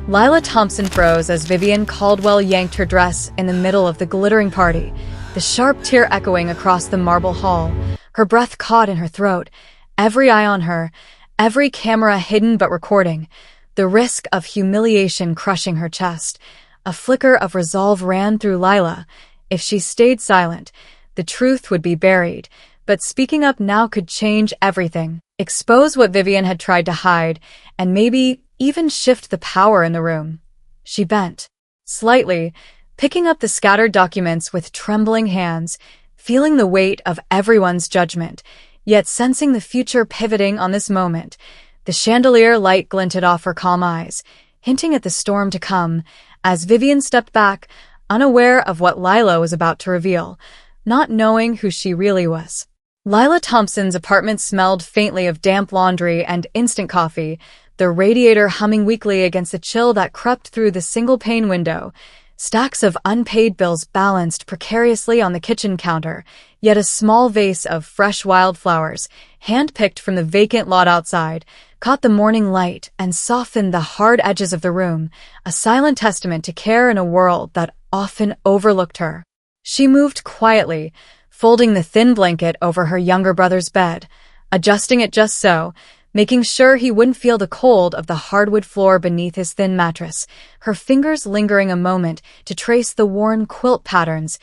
Lila Thompson froze as Vivian Caldwell yanked her dress in the middle of the glittering party, the sharp tear echoing across the marble hall. Her breath caught in her throat, every eye on her, every camera hidden but recording, the risk of humiliation crushing her chest. A flicker of resolve ran through Lila. If she stayed silent, the truth would be buried, but speaking up now could change everything, expose what Vivian had tried to hide, and maybe even shift the power in the room. She bent slightly, picking up the scattered documents with trembling hands, feeling the weight of everyone's judgment, yet sensing the future pivoting on this moment. The chandelier light glinted off her calm eyes, hinting at the storm to come, as Vivian stepped back, unaware of what Lila was about to reveal, not knowing who she really was. Lila Thompson's apartment smelled faintly of damp laundry and instant coffee, the radiator humming weakly against the chill that crept through the single-pane window. Stacks of unpaid bills balanced precariously on the kitchen counter, yet a small vase of fresh wildflowers, hand-picked from the vacant lot outside, caught the morning light and softened the hard edges of the room, a silent testament to care in a world that often overlooked her. She moved quietly, folding the thin blanket over her younger brother's bed, adjusting it just so, making sure he wouldn't feel the cold of the hardwood floor beneath his thin mattress, her fingers lingering a moment to trace the worn quilt patterns,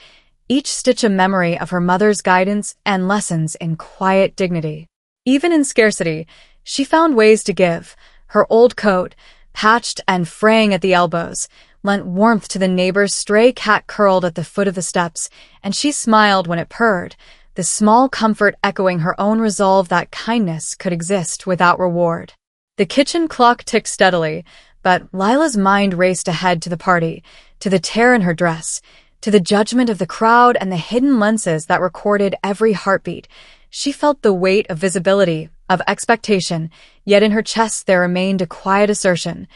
each stitch a memory of her mother's guidance and lessons in quiet dignity. Even in scarcity, she found ways to give. Her old coat, patched and fraying at the elbows, lent warmth to the neighbor's stray cat curled at the foot of the steps, and she smiled when it purred, the small comfort echoing her own resolve that kindness could exist without reward. The kitchen clock ticked steadily, but Lila's mind raced ahead to the party, to the tear in her dress, to the judgment of the crowd and the hidden lenses that recorded every heartbeat. She felt the weight of visibility, of expectation, yet in her chest there remained a quiet assertion.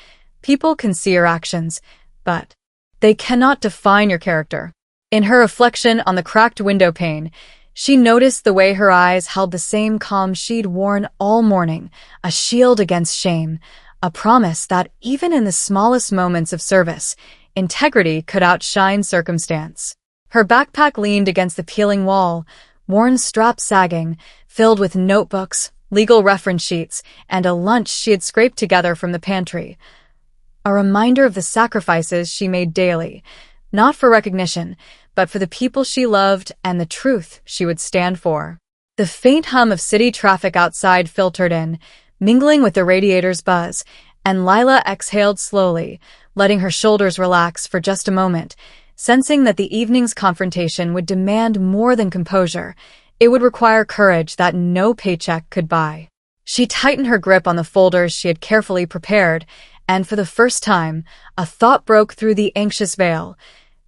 People can see your actions, but they cannot define your character. In her reflection on the cracked window pane, she noticed the way her eyes held the same calm she'd worn all morning, a shield against shame, a promise that even in the smallest moments of service, integrity could outshine circumstance. Her backpack leaned against the peeling wall, worn strap sagging, filled with notebooks, legal reference sheets, and a lunch she had scraped together from the pantry. A reminder of the sacrifices she made daily, not for recognition, but for the people she loved and the truth she would stand for. The faint hum of city traffic outside filtered in, mingling with the radiator's buzz, and Lila exhaled slowly, letting her shoulders relax for just a moment, sensing that the evening's confrontation would demand more than composure. It would require courage that no paycheck could buy. She tightened her grip on the folders she had carefully prepared, and for the first time, a thought broke through the anxious veil.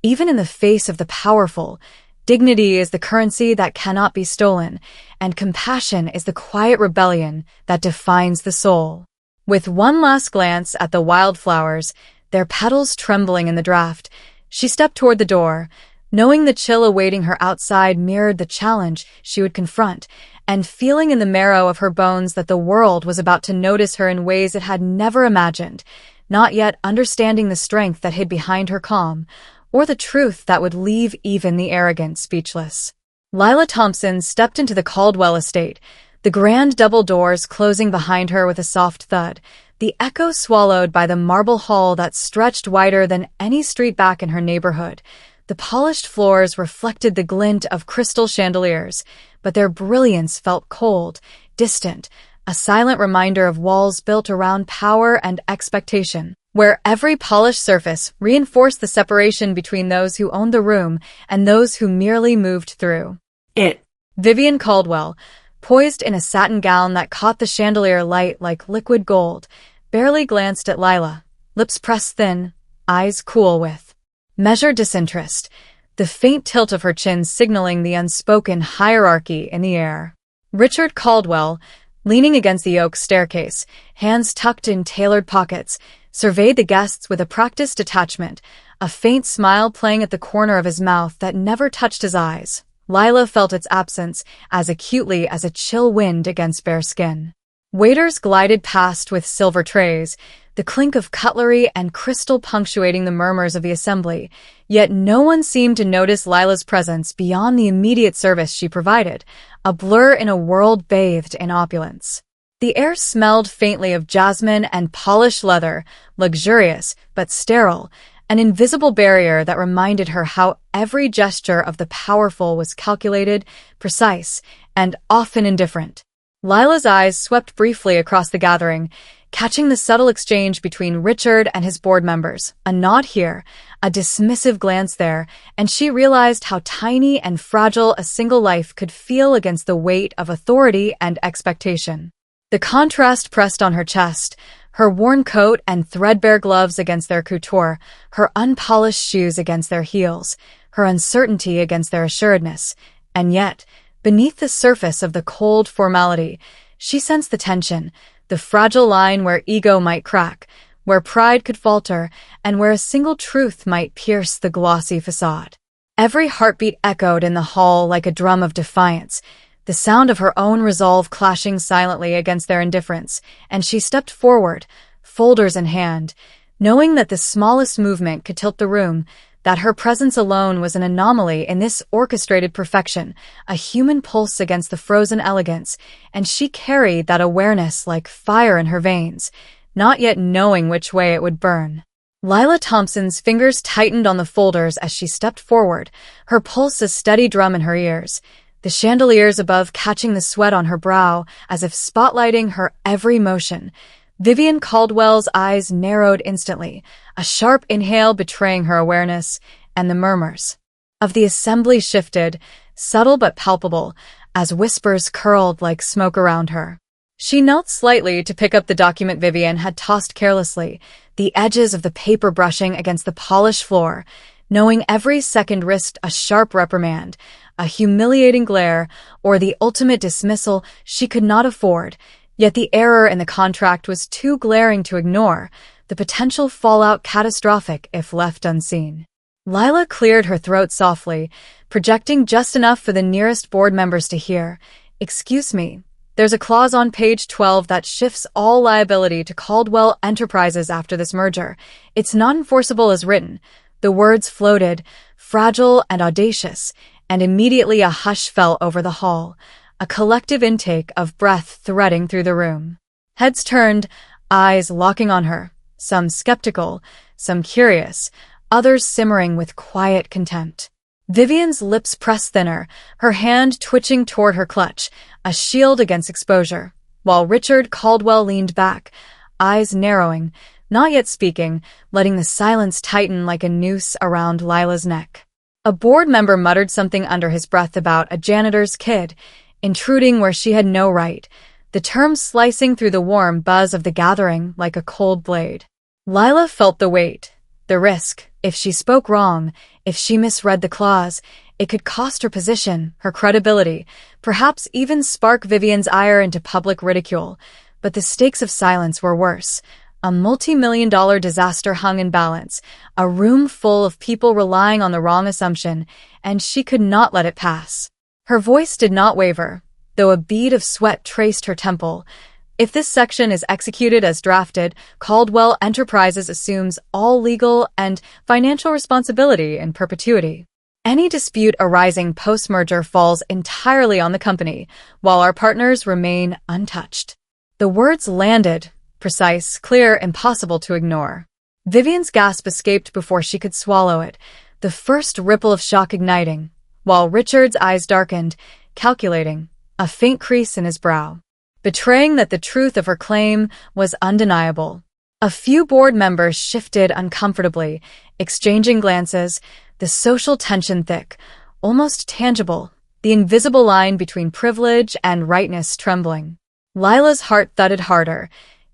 Even in the face of the powerful, dignity is the currency that cannot be stolen, and compassion is the quiet rebellion that defines the soul. With one last glance at the wildflowers, their petals trembling in the draft, she stepped toward the door, knowing the chill awaiting her outside mirrored the challenge she would confront, and feeling in the marrow of her bones that the world was about to notice her in ways it had never imagined, not yet understanding the strength that hid behind her calm, or the truth that would leave even the arrogant speechless. Lila Thompson stepped into the Caldwell estate, the grand double doors closing behind her with a soft thud, the echo swallowed by the marble hall that stretched wider than any street back in her neighborhood. The polished floors reflected the glint of crystal chandeliers, but their brilliance felt cold, distant, a silent reminder of walls built around power and expectation, where every polished surface reinforced the separation between those who owned the room and those who merely moved through it. Vivian Caldwell, poised in a satin gown that caught the chandelier light like liquid gold, barely glanced at Lila, lips pressed thin, eyes cool with measured disinterest, the faint tilt of her chin signaling the unspoken hierarchy in the air. Richard Caldwell, leaning against the oak staircase, hands tucked in tailored pockets, surveyed the guests with a practiced detachment, a faint smile playing at the corner of his mouth that never touched his eyes. Lila felt its absence as acutely as a chill wind against bare skin. Waiters glided past with silver trays, the clink of cutlery and crystal punctuating the murmurs of the assembly, yet no one seemed to notice Lila's presence beyond the immediate service she provided, a blur in a world bathed in opulence. The air smelled faintly of jasmine and polished leather, luxurious but sterile, an invisible barrier that reminded her how every gesture of the powerful was calculated, precise, and often indifferent. Lila's eyes swept briefly across the gathering, catching the subtle exchange between Richard and his board members, a nod here, a dismissive glance there, and she realized how tiny and fragile a single life could feel against the weight of authority and expectation. The contrast pressed on her chest, her worn coat and threadbare gloves against their couture, her unpolished shoes against their heels, her uncertainty against their assuredness. And yet, beneath the surface of the cold formality, she sensed the tension, the fragile line where ego might crack, where pride could falter, and where a single truth might pierce the glossy facade. Every heartbeat echoed in the hall like a drum of defiance, the sound of her own resolve clashing silently against their indifference, and she stepped forward, folders in hand, knowing that the smallest movement could tilt the room, that her presence alone was an anomaly in this orchestrated perfection, a human pulse against the frozen elegance, and she carried that awareness like fire in her veins, not yet knowing which way it would burn. Lila Thompson's fingers tightened on the folders as she stepped forward, her pulse a steady drum in her ears, the chandeliers above catching the sweat on her brow as if spotlighting her every motion. Vivian Caldwell's eyes narrowed instantly, a sharp inhale betraying her awareness, and the murmurs of the assembly shifted, subtle but palpable, as whispers curled like smoke around her. She knelt slightly to pick up the document Vivian had tossed carelessly, the edges of the paper brushing against the polished floor, knowing every second risked a sharp reprimand, a humiliating glare, or the ultimate dismissal she could not afford. Yet the error in the contract was too glaring to ignore, the potential fallout catastrophic if left unseen. Lila cleared her throat softly, projecting just enough for the nearest board members to hear. "Excuse me, there's a clause on page 12 that shifts all liability to Caldwell Enterprises after this merger. It's not enforceable as written." The words floated, fragile and audacious, and immediately a hush fell over the hall, a collective intake of breath threading through the room. Heads turned, eyes locking on her, some skeptical, some curious, others simmering with quiet contempt. Vivian's lips pressed thinner, her hand twitching toward her clutch, a shield against exposure, while Richard Caldwell leaned back, eyes narrowing, not yet speaking, letting the silence tighten like a noose around Lila's neck. A board member muttered something under his breath about a janitor's kid, intruding where she had no right, the term slicing through the warm buzz of the gathering like a cold blade. Lila felt the weight, the risk. If she spoke wrong, if she misread the clause, it could cost her position, her credibility, perhaps even spark Vivian's ire into public ridicule. But the stakes of silence were worse. A multi-million-dollar disaster hung in balance, a room full of people relying on the wrong assumption, and she could not let it pass. Her voice did not waver, though a bead of sweat traced her temple. "If this section is executed as drafted, Caldwell Enterprises assumes all legal and financial responsibility in perpetuity. Any dispute arising post-merger falls entirely on the company, while our partners remain untouched." The words landed, precise, clear, impossible to ignore. Vivian's gasp escaped before she could swallow it, the first ripple of shock igniting, while Richard's eyes darkened, calculating, a faint crease in his brow, betraying that the truth of her claim was undeniable. A few board members shifted uncomfortably, exchanging glances, the social tension thick, almost tangible, the invisible line between privilege and rightness trembling. Lila's heart thudded harder,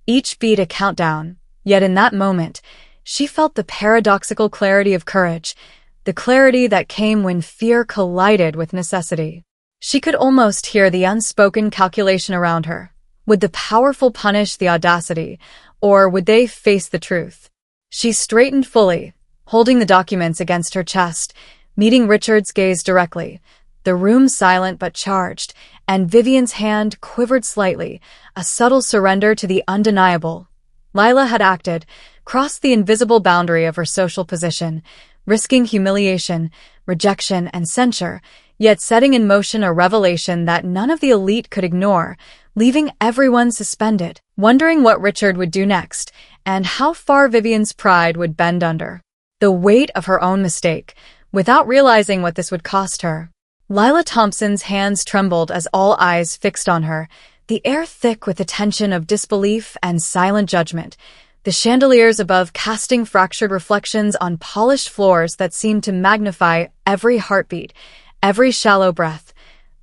each beat a countdown, yet in that moment, she felt the paradoxical clarity of courage, the clarity that came when fear collided with necessity. She could almost hear the unspoken calculation around her. Would the powerful punish the audacity, or would they face the truth? She straightened fully, holding the documents against her chest, meeting Richard's gaze directly, the room silent but charged, and Vivian's hand quivered slightly, a subtle surrender to the undeniable. Lila had acted, crossed the invisible boundary of her social position, risking humiliation, rejection, and censure, yet setting in motion a revelation that none of the elite could ignore, leaving everyone suspended, wondering what Richard would do next, and how far Vivian's pride would bend under the weight of her own mistake, without realizing what this would cost her. Lila Thompson's hands trembled as all eyes fixed on her, the air thick with the tension of disbelief and silent judgment, the chandeliers above casting fractured reflections on polished floors that seemed to magnify every heartbeat, every shallow breath.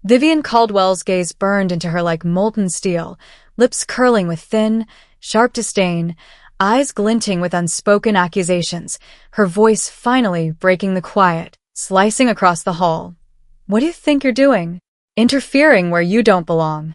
Vivian Caldwell's gaze burned into her like molten steel, lips curling with thin, sharp disdain, eyes glinting with unspoken accusations, her voice finally breaking the quiet, slicing across the hall. "What do you think you're doing? Interfering where you don't belong."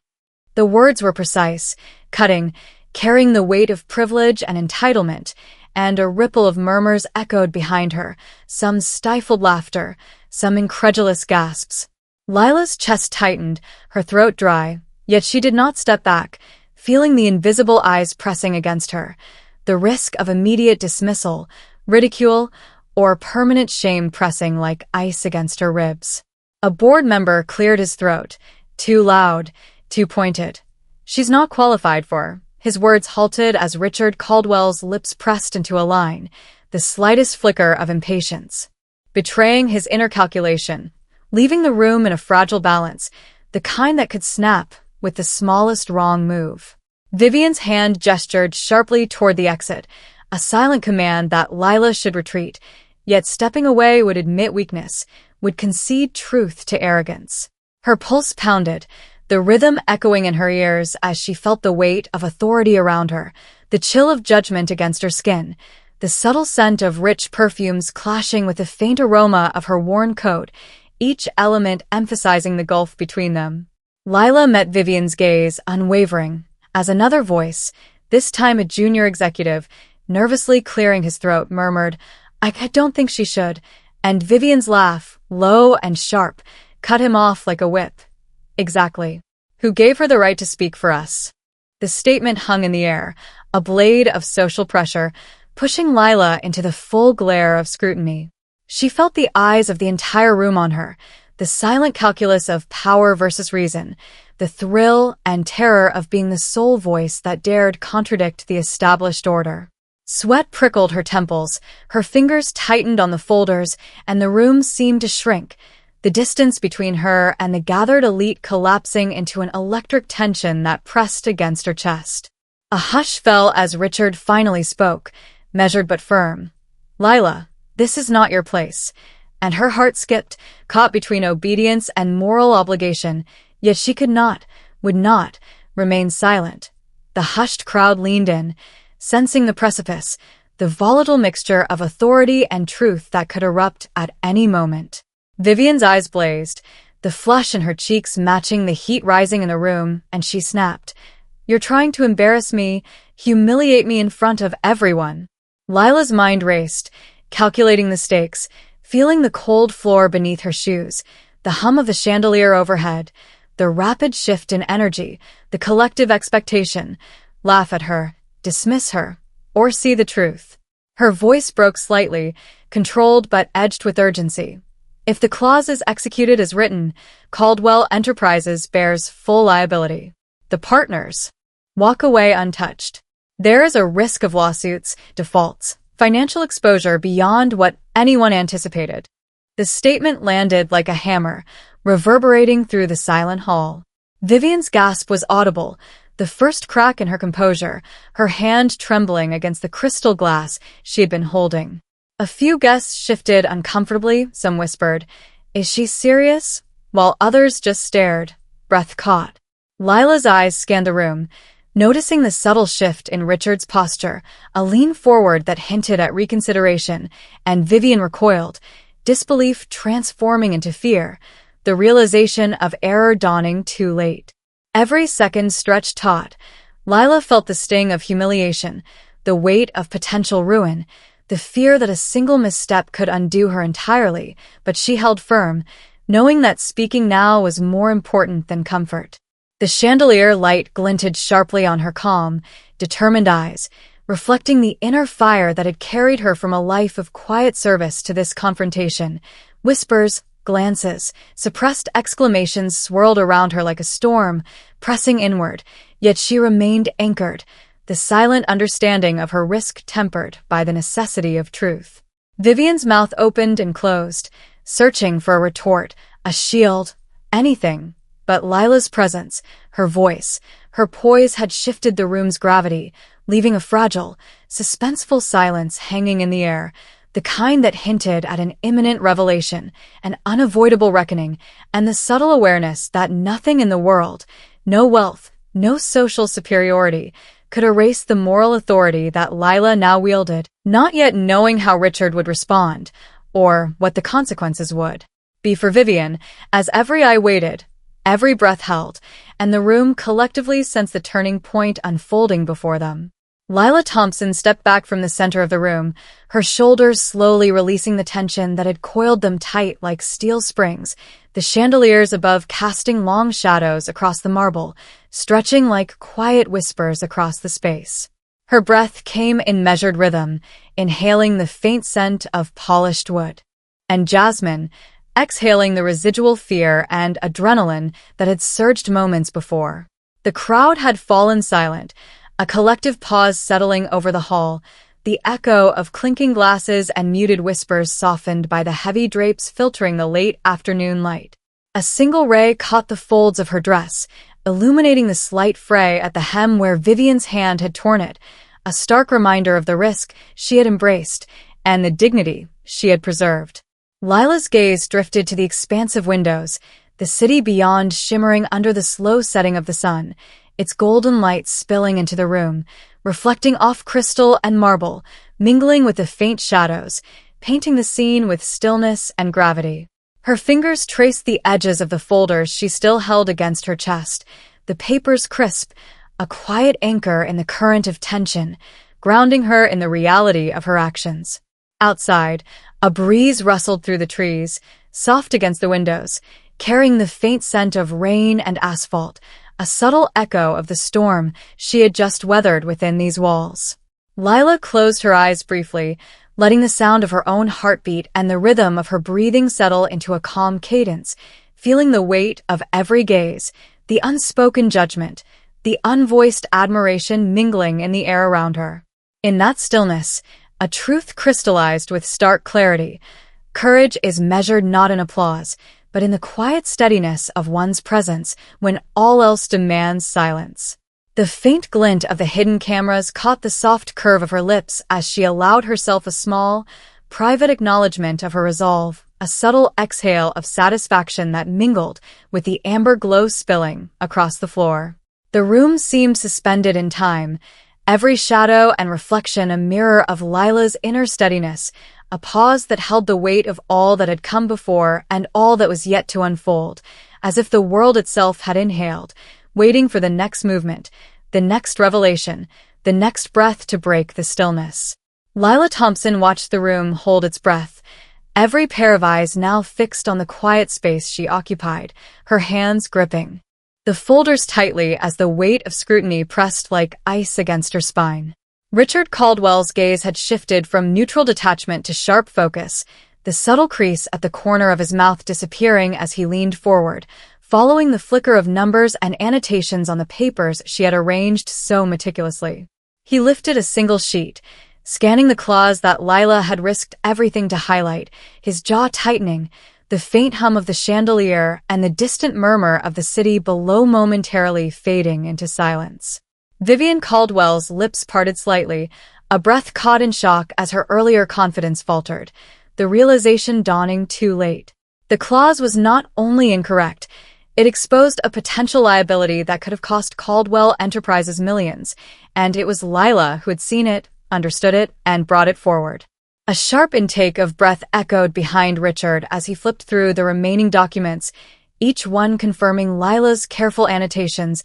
The words were precise, cutting, carrying the weight of privilege and entitlement, and a ripple of murmurs echoed behind her, some stifled laughter, some incredulous gasps. Lila's chest tightened, her throat dry, yet she did not step back, feeling the invisible eyes pressing against her, the risk of immediate dismissal, ridicule, or permanent shame pressing like ice against her ribs. A board member cleared his throat, too loud, too pointed. "She's not qualified for." His words halted as Richard Caldwell's lips pressed into a line, the slightest flicker of impatience, betraying his inner calculation, leaving the room in a fragile balance, the kind that could snap with the smallest wrong move. Vivian's hand gestured sharply toward the exit, a silent command that Lila should retreat, yet stepping away would admit weakness, would concede truth to arrogance. Her pulse pounded, the rhythm echoing in her ears as she felt the weight of authority around her, the chill of judgment against her skin, the subtle scent of rich perfumes clashing with the faint aroma of her worn coat, each element emphasizing the gulf between them. Lila met Vivian's gaze, unwavering, as another voice, this time a junior executive, nervously clearing his throat, murmured, I don't think she should," and Vivian's laugh, low and sharp, cut him off like a whip. "Exactly. Who gave her the right to speak for us?" The statement hung in the air, a blade of social pressure, pushing Lila into the full glare of scrutiny. She felt the eyes of the entire room on her, the silent calculus of power versus reason, the thrill and terror of being the sole voice that dared contradict the established order. Sweat prickled her temples, her fingers tightened on the folders, and the room seemed to shrink, the distance between her and the gathered elite collapsing into an electric tension that pressed against her chest. A hush fell as Richard finally spoke, measured but firm. "Lila, this is not your place." And her heart skipped, caught between obedience and moral obligation, yet she could not, would not, remain silent. The hushed crowd leaned in, sensing the precipice, the volatile mixture of authority and truth that could erupt at any moment. Vivian's eyes blazed, the flush in her cheeks matching the heat rising in the room, and she snapped, "You're trying to embarrass me, humiliate me in front of everyone." Lila's mind raced, calculating the stakes, feeling the cold floor beneath her shoes, the hum of the chandelier overhead, the rapid shift in energy, the collective expectation. Laugh at her, dismiss her, or see the truth. Her voice broke slightly, controlled but edged with urgency. If the clause is executed as written, Caldwell Enterprises bears full liability. The partners walk away untouched. There is a risk of lawsuits, defaults, financial exposure beyond what anyone anticipated. The statement landed like a hammer, reverberating through the silent hall. Vivian's gasp was audible, the first crack in her composure, her hand trembling against the crystal glass she had been holding. A few guests shifted uncomfortably, some whispered, "Is she serious?" while others just stared, breath caught. Lila's eyes scanned the room, noticing the subtle shift in Richard's posture, a lean forward that hinted at reconsideration, and Vivian recoiled, disbelief transforming into fear, the realization of error dawning too late. Every second stretched taut. Lila felt the sting of humiliation, the weight of potential ruin, the fear that a single misstep could undo her entirely, but she held firm, knowing that speaking now was more important than comfort. The chandelier light glinted sharply on her calm, determined eyes, reflecting the inner fire that had carried her from a life of quiet service to this confrontation. Whispers, glances, suppressed exclamations swirled around her like a storm, pressing inward, yet she remained anchored, the silent understanding of her risk tempered by the necessity of truth. Vivian's mouth opened and closed, searching for a retort, a shield, anything. But Lila's presence, her voice, her poise had shifted the room's gravity, leaving a fragile, suspenseful silence hanging in the air, the kind that hinted at an imminent revelation, an unavoidable reckoning, and the subtle awareness that nothing in the world, no wealth, no social superiority, could erase the moral authority that Lila now wielded, not yet knowing how Richard would respond, or what the consequences would be for Vivian, as every eye waited, every breath held, and the room collectively sensed the turning point unfolding before them. Lila Thompson stepped back from the center of the room, her shoulders slowly releasing the tension that had coiled them tight like steel springs, the chandeliers above casting long shadows across the marble, stretching like quiet whispers across the space. Her breath came in measured rhythm, inhaling the faint scent of polished wood. And Jasmine, exhaling the residual fear and adrenaline that had surged moments before. The crowd had fallen silent, a collective pause settling over the hall, the echo of clinking glasses and muted whispers softened by the heavy drapes filtering the late afternoon light. A single ray caught the folds of her dress, illuminating the slight fray at the hem where Vivian's hand had torn it, a stark reminder of the risk she had embraced and the dignity she had preserved. Lila's gaze drifted to the expansive windows, the city beyond shimmering under the slow setting of the sun, its golden light spilling into the room, reflecting off crystal and marble, mingling with the faint shadows, painting the scene with stillness and gravity. Her fingers traced the edges of the folders she still held against her chest, the papers crisp, a quiet anchor in the current of tension, grounding her in the reality of her actions. Outside, a breeze rustled through the trees, soft against the windows, carrying the faint scent of rain and asphalt, a subtle echo of the storm she had just weathered within these walls. Lila closed her eyes briefly, letting the sound of her own heartbeat and the rhythm of her breathing settle into a calm cadence, feeling the weight of every gaze, the unspoken judgment, the unvoiced admiration mingling in the air around her. In that stillness, a truth crystallized with stark clarity. Courage is measured not in applause, but in the quiet steadiness of one's presence when all else demands silence. The faint glint of the hidden cameras caught the soft curve of her lips as she allowed herself a small, private acknowledgement of her resolve, a subtle exhale of satisfaction that mingled with the amber glow spilling across the floor. The room seemed suspended in time, every shadow and reflection a mirror of Lila's inner steadiness, a pause that held the weight of all that had come before and all that was yet to unfold, as if the world itself had inhaled, waiting for the next movement, the next revelation, the next breath to break the stillness. Lila Thompson watched the room hold its breath, every pair of eyes now fixed on the quiet space she occupied, her hands gripping the folders tightly as the weight of scrutiny pressed like ice against her spine. Richard Caldwell's gaze had shifted from neutral detachment to sharp focus, the subtle crease at the corner of his mouth disappearing as he leaned forward, following the flicker of numbers and annotations on the papers she had arranged so meticulously. He lifted a single sheet, scanning the clause that Lila had risked everything to highlight, his jaw tightening, the faint hum of the chandelier and the distant murmur of the city below momentarily fading into silence. Vivian Caldwell's lips parted slightly, a breath caught in shock as her earlier confidence faltered, the realization dawning too late. The clause was not only incorrect, it exposed a potential liability that could have cost Caldwell Enterprises millions, and it was Lila who had seen it, understood it, and brought it forward. A sharp intake of breath echoed behind Richard as he flipped through the remaining documents, each one confirming Lila's careful annotations,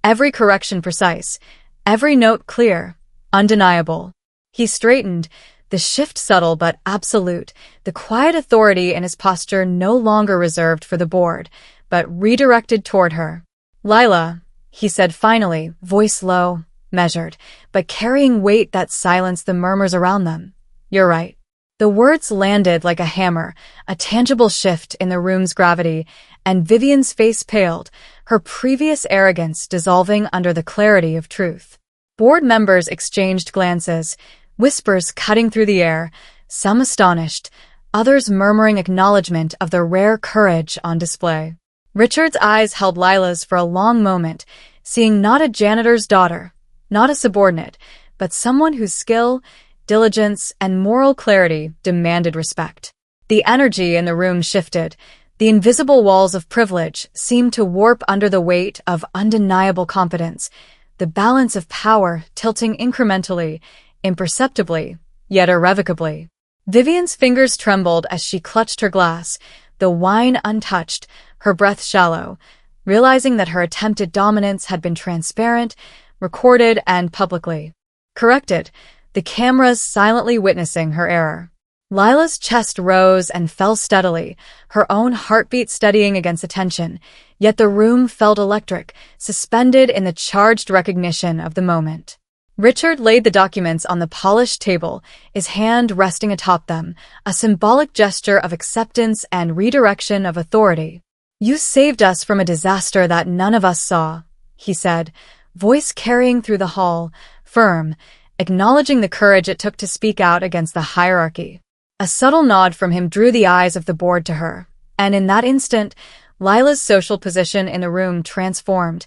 every correction precise, every note clear, undeniable. He straightened, the shift subtle but absolute, the quiet authority in his posture no longer reserved for the board, but redirected toward her. "Lila," he said finally, voice low, measured, but carrying weight that silenced the murmurs around them. "You're right." The words landed like a hammer, a tangible shift in the room's gravity, and Vivian's face paled, her previous arrogance dissolving under the clarity of truth. Board members exchanged glances, whispers cutting through the air, some astonished, others murmuring acknowledgement of the rare courage on display. Richard's eyes held Lila's for a long moment, seeing not a janitor's daughter, not a subordinate, but someone whose skill, diligence, and moral clarity demanded respect. The energy in the room shifted. The invisible walls of privilege seemed to warp under the weight of undeniable confidence, the balance of power tilting incrementally, imperceptibly, yet irrevocably. Vivian's fingers trembled as she clutched her glass, the wine untouched, her breath shallow, realizing that her attempted dominance had been transparent, recorded, and publicly corrected, the cameras silently witnessing her error. Lila's chest rose and fell steadily, her own heartbeat steadying against attention, yet the room felt electric, suspended in the charged recognition of the moment. Richard laid the documents on the polished table, his hand resting atop them, a symbolic gesture of acceptance and redirection of authority. "You saved us from a disaster that none of us saw," he said, voice carrying through the hall, firm, acknowledging the courage it took to speak out against the hierarchy. A subtle nod from him drew the eyes of the board to her, and in that instant, Lila's social position in the room transformed.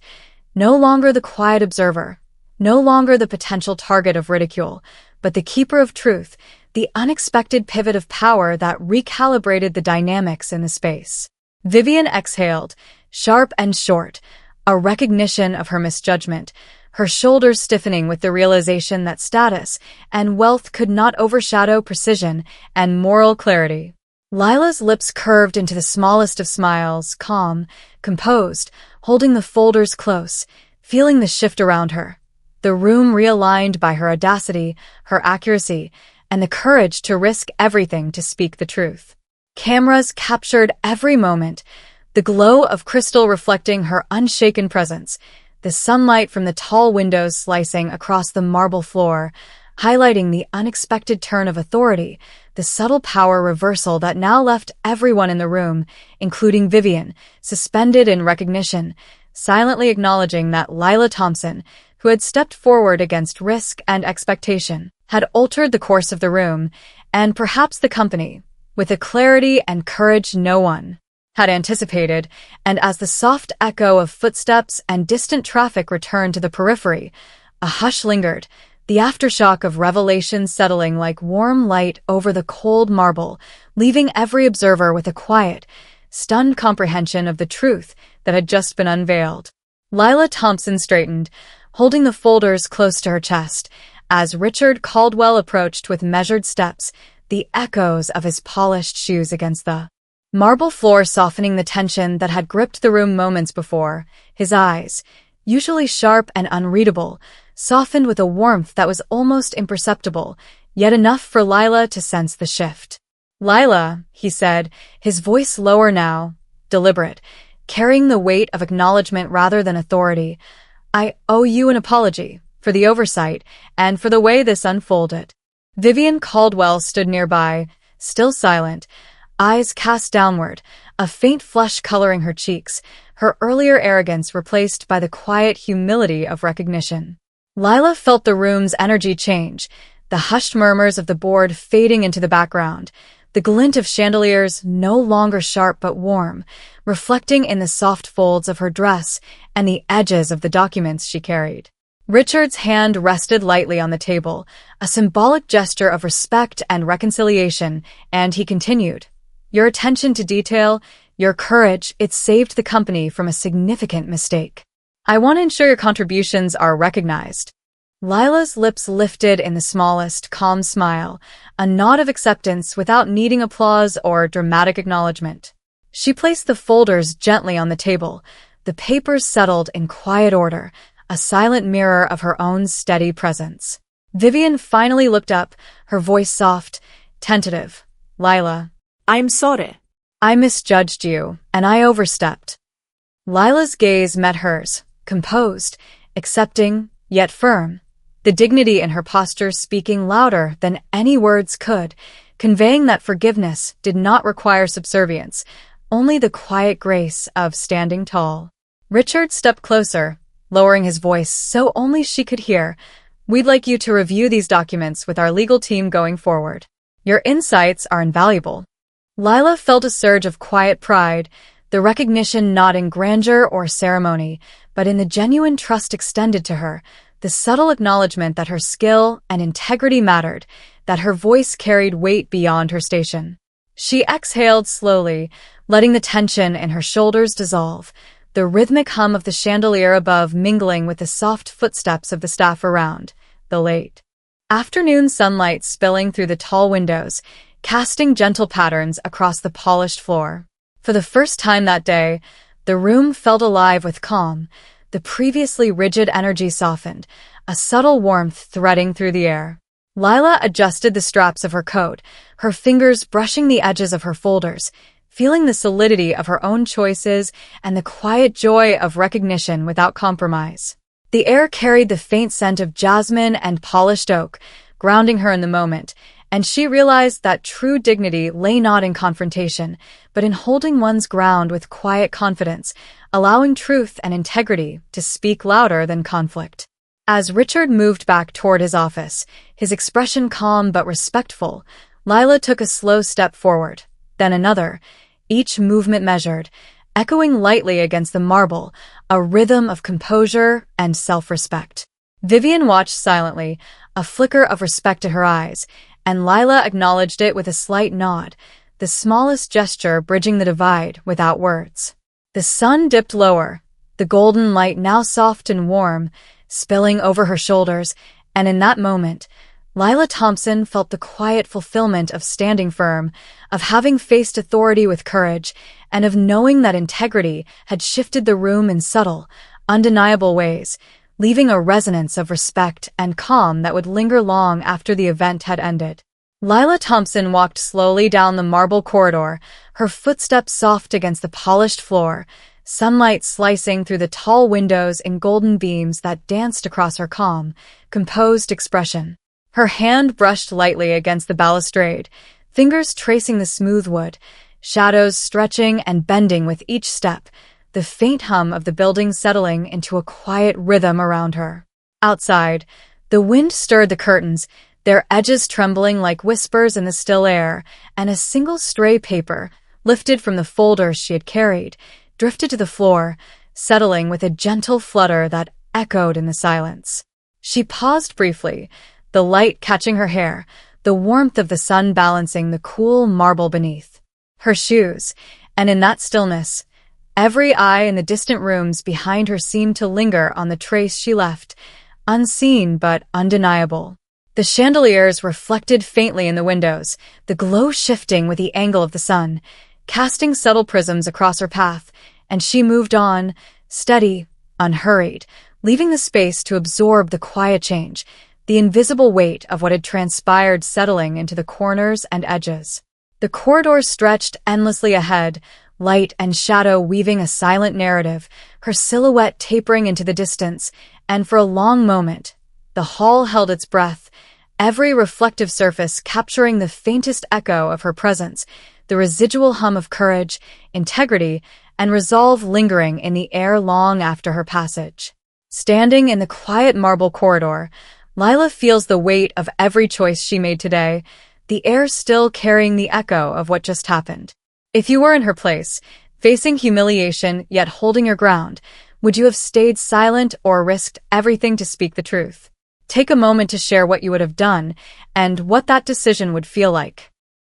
No longer the quiet observer, no longer the potential target of ridicule, but the keeper of truth, the unexpected pivot of power that recalibrated the dynamics in the space. Vivian exhaled, sharp and short, a recognition of her misjudgment, her shoulders stiffening with the realization that status and wealth could not overshadow precision and moral clarity. Lila's lips curved into the smallest of smiles, calm, composed, holding the folders close, feeling the shift around her. The room realigned by her audacity, her accuracy, and the courage to risk everything to speak the truth. Cameras captured every moment, the glow of crystal reflecting her unshaken presence, the sunlight from the tall windows slicing across the marble floor, highlighting the unexpected turn of authority, the subtle power reversal that now left everyone in the room, including Vivian, suspended in recognition, silently acknowledging that Lila Thompson, who had stepped forward against risk and expectation, had altered the course of the room, and perhaps the company, with a clarity and courage no one had anticipated, and as the soft echo of footsteps and distant traffic returned to the periphery, a hush lingered, the aftershock of revelation settling like warm light over the cold marble, leaving every observer with a quiet, stunned comprehension of the truth that had just been unveiled. Lila Thompson straightened, holding the folders close to her chest, as Richard Caldwell approached with measured steps, the echoes of his polished shoes against the marble floor softening the tension that had gripped the room moments before. His eyes, usually sharp and unreadable, softened with a warmth that was almost imperceptible, yet enough for Lila to sense the shift. "Lila," he said, his voice lower now, deliberate, carrying the weight of acknowledgement rather than authority, "I owe you an apology for the oversight and for the way this unfolded." Vivian Caldwell stood nearby, still silent, eyes cast downward, a faint flush coloring her cheeks, her earlier arrogance replaced by the quiet humility of recognition. Lila felt the room's energy change, the hushed murmurs of the board fading into the background, the glint of chandeliers no longer sharp but warm, reflecting in the soft folds of her dress and the edges of the documents she carried. Richard's hand rested lightly on the table, a symbolic gesture of respect and reconciliation, and he continued, "Your attention to detail, your courage, it saved the company from a significant mistake. I want to ensure your contributions are recognized." Lila's lips lifted in the smallest, calm smile, a nod of acceptance without needing applause or dramatic acknowledgement. She placed the folders gently on the table, the papers settled in quiet order, a silent mirror of her own steady presence. Vivian finally looked up, her voice soft, tentative. Lila, I'm sorry. I misjudged you, and I overstepped. Lila's gaze met hers, composed, accepting, yet firm, the dignity in her posture speaking louder than any words could, conveying that forgiveness did not require subservience, only the quiet grace of standing tall. Richard stepped closer, lowering his voice so only she could hear. We'd like you to review these documents with our legal team going forward. Your insights are invaluable. Lila felt a surge of quiet pride, the recognition not in grandeur or ceremony, but in the genuine trust extended to her, the subtle acknowledgement that her skill and integrity mattered, that her voice carried weight beyond her station. She exhaled slowly, letting the tension in her shoulders dissolve, the rhythmic hum of the chandelier above mingling with the soft footsteps of the staff around, the late afternoon sunlight spilling through the tall windows, casting gentle patterns across the polished floor. For the first time that day, the room felt alive with calm, the previously rigid energy softened, a subtle warmth threading through the air. Lila adjusted the straps of her coat, her fingers brushing the edges of her folders, feeling the solidity of her own choices and the quiet joy of recognition without compromise. The air carried the faint scent of jasmine and polished oak, grounding her in the moment, and she realized that true dignity lay not in confrontation, but in holding one's ground with quiet confidence, allowing truth and integrity to speak louder than conflict. As Richard moved back toward his office, his expression calm but respectful, Lila took a slow step forward, then another, each movement measured, echoing lightly against the marble, a rhythm of composure and self-respect. Vivian watched silently, a flicker of respect in her eyes, and Lila acknowledged it with a slight nod, the smallest gesture bridging the divide without words. The sun dipped lower, the golden light now soft and warm, spilling over her shoulders, and in that moment, Lila Thompson felt the quiet fulfillment of standing firm, of having faced authority with courage, and of knowing that integrity had shifted the room in subtle, undeniable ways, leaving a resonance of respect and calm that would linger long after the event had ended. Lila Thompson walked slowly down the marble corridor, her footsteps soft against the polished floor, sunlight slicing through the tall windows in golden beams that danced across her calm, composed expression. Her hand brushed lightly against the balustrade, fingers tracing the smooth wood, shadows stretching and bending with each step, the faint hum of the building settling into a quiet rhythm around her. Outside, the wind stirred the curtains, their edges trembling like whispers in the still air, and a single stray paper, lifted from the folder she had carried, drifted to the floor, settling with a gentle flutter that echoed in the silence. She paused briefly, the light catching her hair, the warmth of the sun balancing the cool marble beneath her shoes, and in that stillness, every eye in the distant rooms behind her seemed to linger on the trace she left, unseen but undeniable. The chandeliers reflected faintly in the windows, the glow shifting with the angle of the sun, casting subtle prisms across her path, and she moved on, steady, unhurried, leaving the space to absorb the quiet change, the invisible weight of what had transpired settling into the corners and edges. The corridor stretched endlessly ahead, light and shadow weaving a silent narrative, her silhouette tapering into the distance, and for a long moment, the hall held its breath, every reflective surface capturing the faintest echo of her presence, the residual hum of courage, integrity, and resolve lingering in the air long after her passage. Standing in the quiet marble corridor, Lila feels the weight of every choice she made today, the air still carrying the echo of what just happened. If you were in her place, facing humiliation yet holding your ground, would you have stayed silent or risked everything to speak the truth? Take a moment to share what you would have done and what that decision would feel like.